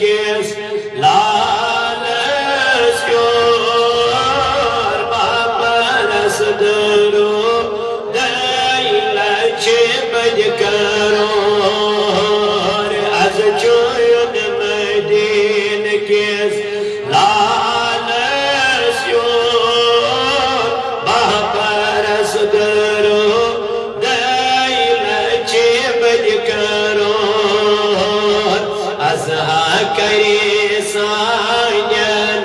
किस लालच योर बापरस दरो दैलच बज करो az çoyun medin किस लालच योर बापरस दरो दैलच बज करो azha करे सायन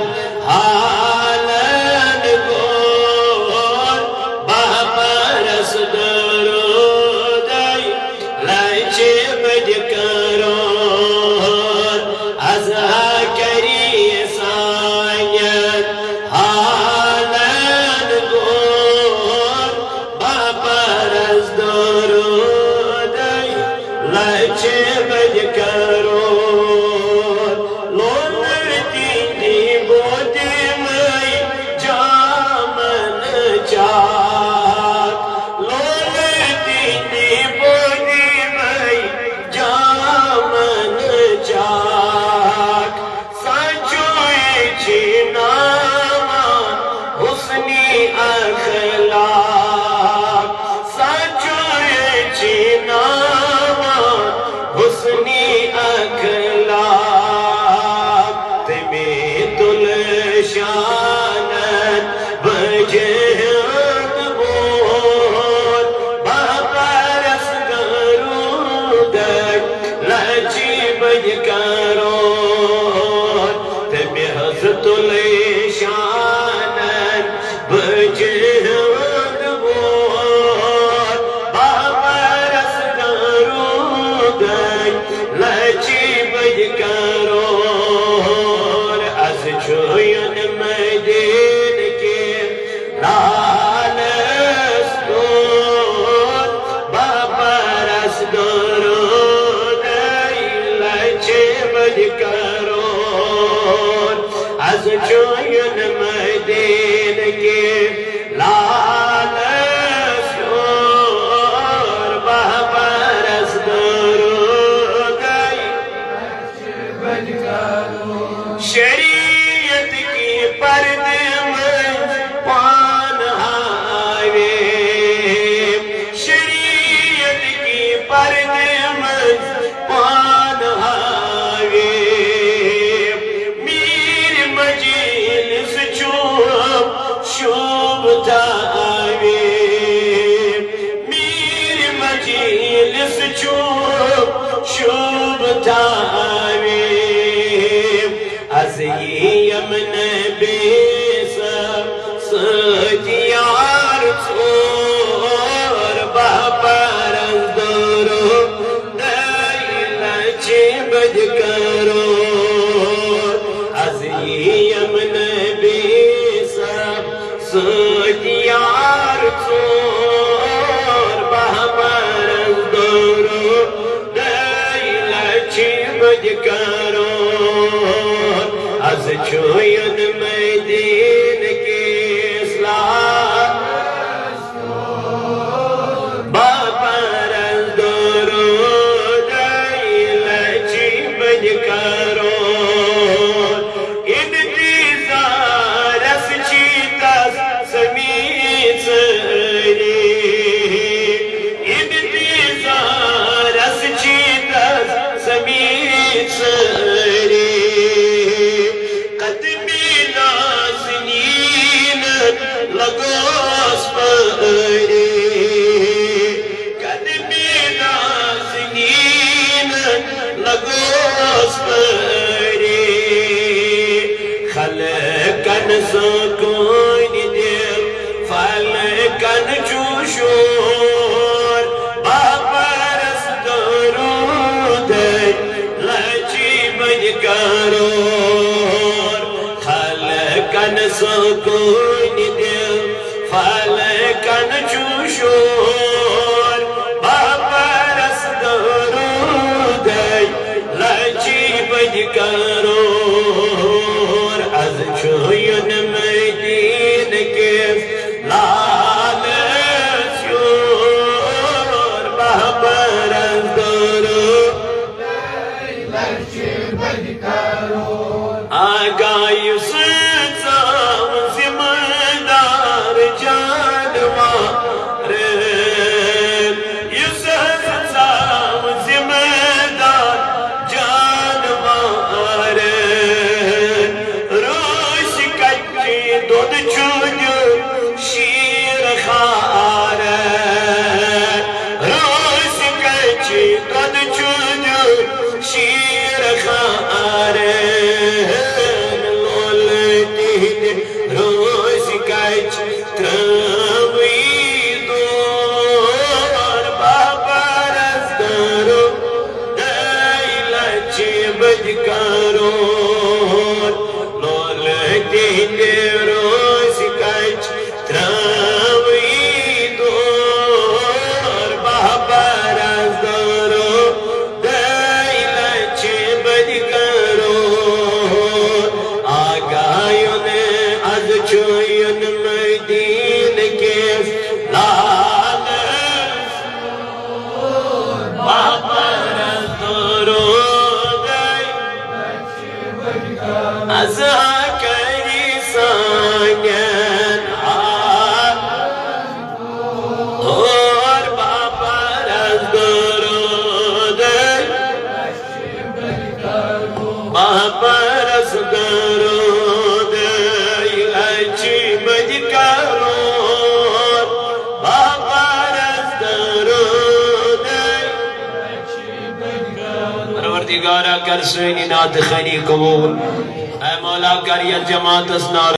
हालन गोर बापरस दरो दैलच बज करो azha करे सायन हालन गोर बापरस दरो दैलच बज करो शरीयत की पर्दे में पान हावे शरीयत की पर्दे में पान हावे मीर मजीलिस शोभ थावे मीर मजीलिस शोभ थावे यमन बेसर सजियार छोर बापरस दरो दैलच बज करो यमन बेसर सजियार छोर बापरस दरो दैलच बज करो az çoyun medin किस लालच बापरस दरो दैलच बज करो इंतज़ारस चीतस समीच रे इंतज़ारस चीतस समीच लगोस परे कदमी नाज़नीन लगोस परे खलकन सुकून दिल फलकन चूशोर बापरस दरूद दैलच बज करो खलकन सुकून फलकन चूशोर बापरस दरूद दैलच बज करो az çoyun medin किस लालच योर बापरस दरो आगायुस ज़ाम ज़िम्मेदार जानवर युस ज़ाम ज़िम्मेदार जानवर रोश कच्ची दूध चुन्यू शीर खार रोश कच्ची दूध चुन्यू शीर खार रोश कच त्रवी दूर बाबरस करो लच बज करो लोल दीने रोश कच त्रवी दूर बाबरस करो लच बज करो आगायुन चोयन मदीन के लाल बाबर तोरो गई अज़ा करी सागन और बाबर तोरो गई बाबर तोरो परवरदिगारा कर सुनी नात खैरी कबूल ऐ मौला कर ये जमात असनार